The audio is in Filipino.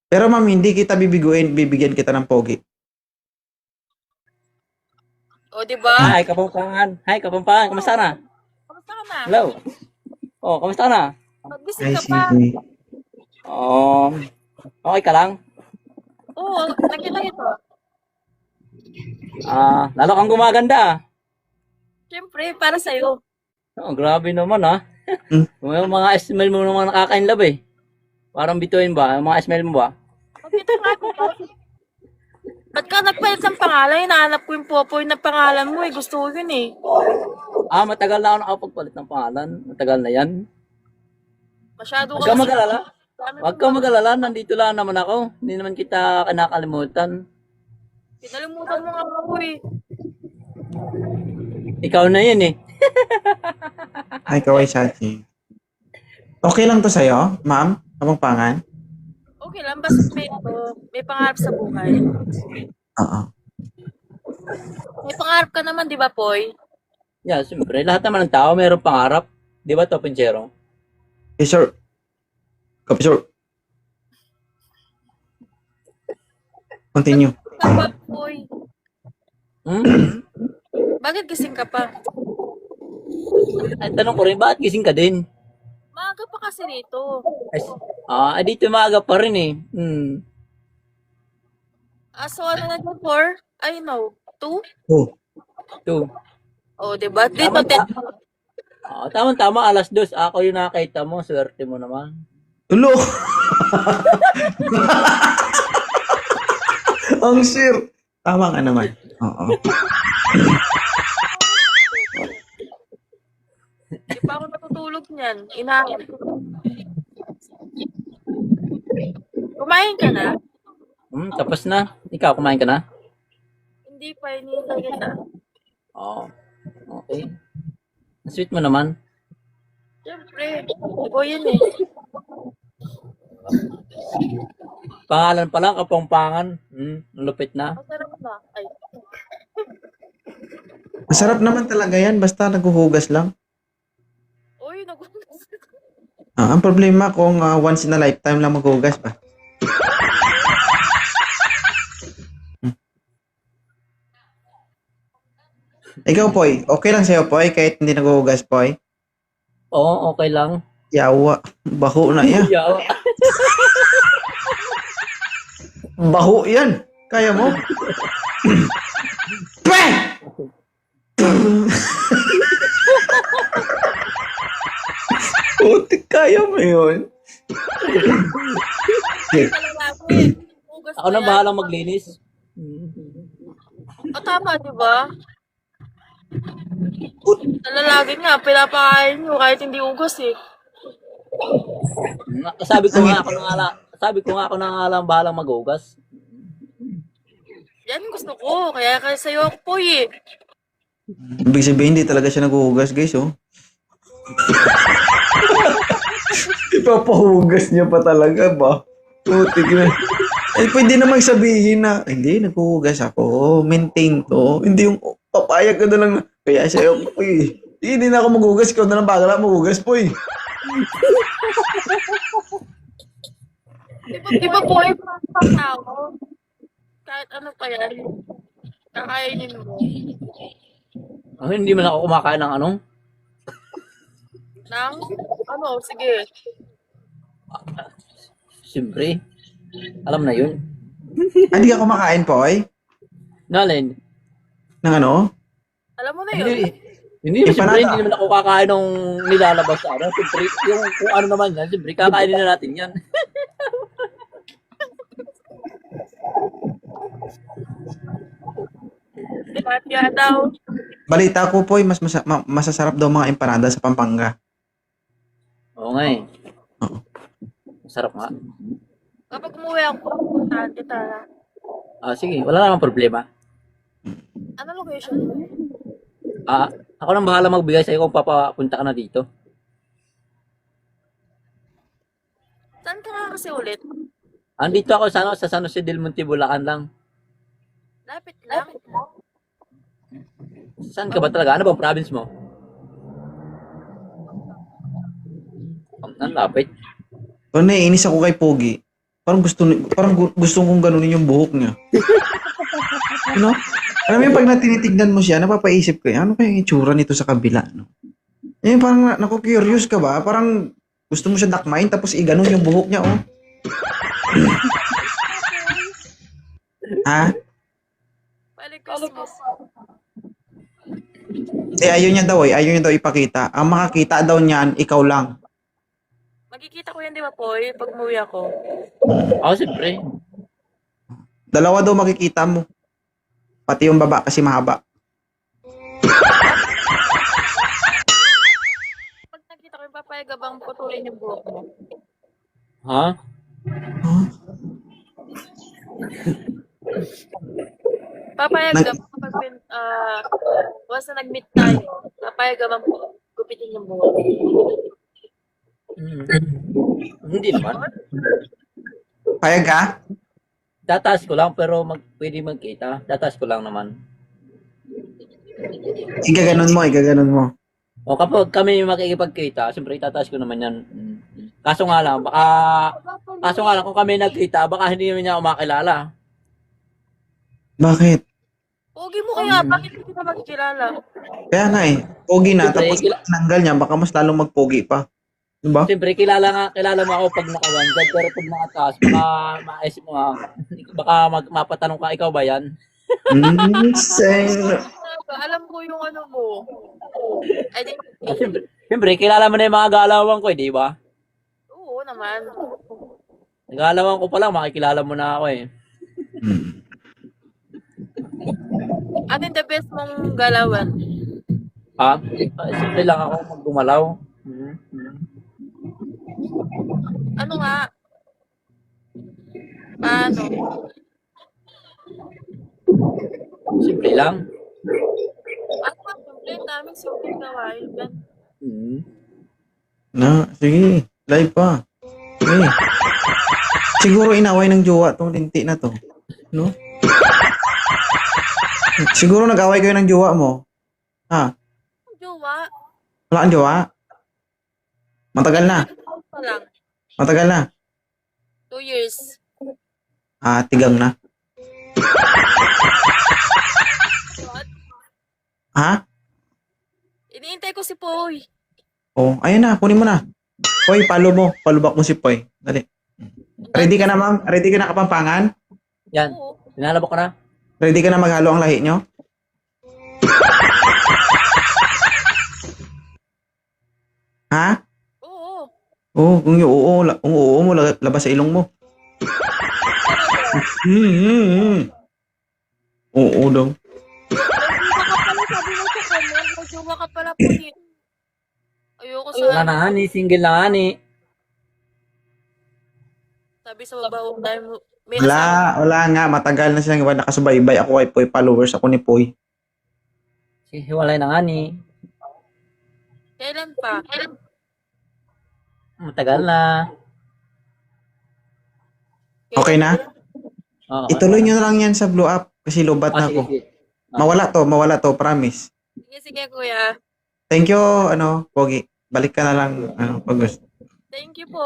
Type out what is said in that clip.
Pero ma'am, hindi kita bibigyan kita ng pogi. O, di ba? Hi, Kapampangan. Hi, Kapampangan. Kamusta na? Kamusta ka na? Hello. Oh, kamusta na? Magbisig Ay, ka pa. sige. Oh, okay ka lang? Oo, nakita ito. Lalo kang gumaganda. Siyempre, para sa'yo. Oh, grabe naman Hmm. Yung mga smell mo naman nakakainlove eh. Parang bituin ba? Yung mga smell mo ba? Pagkita nga ito. Ba't ka nagpalit ng pangalan? Hinahanap ko yung Popoy na pangalan mo eh. Gusto ko yun eh. Matagal na ako nakapagpalit ng pangalan. Matagal na yan. Masyado Huwag ka kang kasi. mag-alala. Dami Huwag mong kang mag-alala. Nandito lang naman ako. Hindi naman kita kinakalimutan. Pinalimutan mo nga ako eh. Ikaw na yun eh. Ay, kaway Sachi. Okay lang to sa'yo, ma'am? Kapampangan? Okay lang, basta may pangarap sa buhay. Oo. May pangarap ka naman, di ba, Poy? Yeah, siyempre. Lahat naman ng tao mayroong pangarap. Di ba, Topinchero? Yes, sir. Copy, sir. Continue. Ka ba, Poy? Bakit gising ka pa? Ay, tanong ko rin, bakit gising ka din? Maaga pa kasi rito. Dito maaga pa rin eh. So ano na dyan, 4? I know. 2? Oh. Two. Oh, di ba? Dito, Tama, 10. tama, alas 2. Ako yung nakakita mo. Swerte mo naman. Tulo! Ang sir. Tama nga naman. Oo. Di pa ako natutulog niyan. Inaayos ko. Kumain ka na? Tapos na. Ikaw, kumain ka na? Hindi pa, hinihintay kita. Oo. Okay. Ang sweet mo naman. Siyempre, ikaw yun eh. Pangalan pa lang, Kapampangan. Ang lupit na. Masarap na. Ay, Masarap naman talaga yan, basta naghuhugas lang. uy, nagugas. Ang problema kung once in a lifetime lang maghuhugas pa. Ikaw, Poy, okay lang sa'yo, Poy, kahit hindi naghuhugas, Poy? Oo, okay lang. Yawa. Baho na yan. Yawa. Baho yan. Kaya mo? Pweh! Putik, kaya mo yun. Talaga ako eh. Hugas Ako pa na yan. bahalang maglinis. O tama, di ba? Nalalagi nga, pinapakain nyo kahit hindi ugas eh. Sabi ko nga ako na nga lang bahalang maghugas. Yan gusto ko. Kaya sa'yo ako po eh. Ibig sabihin, hindi talaga siya naghuhugas, guys, oh. Ipapahugas niya pa talaga ba? Putik na. Eh, pwede namang sabihin na, hindi, naghuhugas ako. Maintain to. Hindi yung papayag ka na lang. Kaya sa'yo, Poy. Hindi na ako maghugas. Ikaw na lang bagala maghugas, Poy. Di ba po yung tao? Kahit ano pa yan. Kakainin mo. Hindi man ako kumakain ng ano. Nang, ano, sige. Siyempre. Alam na yun. Hindi ka kumakain, Poy? Nalin. Ng ano? Alam mo na yun. Hindi naman, siyempre, Empanada. hindi naman ako kakain ng nilalabas sa ano. Siyempre, yung kung ano naman yan, siyempre, kakainin na natin yan. Kaya daw. Balita ko, Poy, masasarap daw mga empanada sa Pampanga. Oo nga eh. Oo. Masarap nga. Kapag umuwi ako, puntahan kita na. Sige, wala namang problema. Ano location? Ako nang bahala magbigay sa'yo kung papapunta ka na dito. Saan ka nga kasi ulit? Andito ako sa San Jose del Monte, Bulacan lang. Lapit lang. Saan ka ba talaga? Ano bang province mo? Ang lapit. So, naiinis ako kay Pogi. gusto kong ganunin yung buhok niya. You know? Alam mo yung pag natinitignan mo siya, napapaisip ko, ano kaya yung itsura nito sa kabila, no? Eh, parang naku-curious ka ba? Parang gusto mo siya dakmain, tapos iganon yung buhok niya, oh. Ha? Merry Christmas. Eh, ayaw niya daw ipakita. Ang makakita daw niyan, ikaw lang. Magkikita ko yan, di ba, Poy? Pag umuwi ako. Ako, siyempre. Dalawa daw makikita mo. Pati yung baba kasi mahaba. Pag nakita ko yung papayag bang putulin yung buhok mo. Ha? Papayag ka kapag once na nag-meet tayo, papayag ka bang gupitin yung buhok. Hindi naman. Payag ka? Tataas ko lang pero pwede magkita. Tataas ko lang naman. Igaganon mo. O kapag kami makikipagkita, siyempre itataas ko naman yan. Kaso nga lang kung kami nagkita, baka hindi naman niya ako makilala. Bakit? Pogi mo kaya, bakit hindi ka magkikilala? Kaya nga eh. Pogi na, Siyempre, tapos tinanggal niya, baka mas lalong magpogi pa. Diba? Siyempre, kilala mo ako pag naka-100, pero pag nakataas, baka maisip mo baka mapatanong ka, ikaw ba yan? Alam ko yung ano mo. Ay, di, Siyempre, kilala mo na yung mga galawan ko, di ba? oo naman. Nagalawan ko pa lang, makikilala mo na ako eh. Ano yung the best mong galawan? Ha? Siyempre lang ako maggumalaw. Ano nga? Paano? Simple lang. Ano ba? Siyempre, namin simple gawain yan. Sige. Live pa. Sige. Siguro inaway ng jowa tong linti na to. No? Siguro nag-away kayo ng jowa mo. Ha? Jowa? Wala kang jowa? Matagal na. Pa lang. Matagal na. 2 years. Tigang na. What? Ha? Iniintay ko si Poy. Oh, ayun na. Kunin mo na. Poy, follow mo. Follow back mo si Poy. Dali. Ready ka na, ma'am? Ready ka na, Kapampangan? Yan. Oo. Pinalabok ka na? Ready ka na maghalo ang lahi nyo? Ha? Oo. Kung yung oo mo, labas sa ilong mo. Oo daw. Jowa ka pala po niya. Ayoko Wala sa... na ani, single na ani. Sabi sa babaw tayo, may asawa. Wala nga. Matagal na siya nakasubaybay. Ako ay Poy followers. Ako ni Poy. Hiwalay na ani. Kailan pa? Matagal na. Okay na? Oo. Ituloy nyo na lang yan sa blow up. Kasi lobat na Sige, ako. sige. Mawala to. Promise. Sige, kuya. Thank you, Pogi. Balik ka na lang, pag gusto. Thank you po.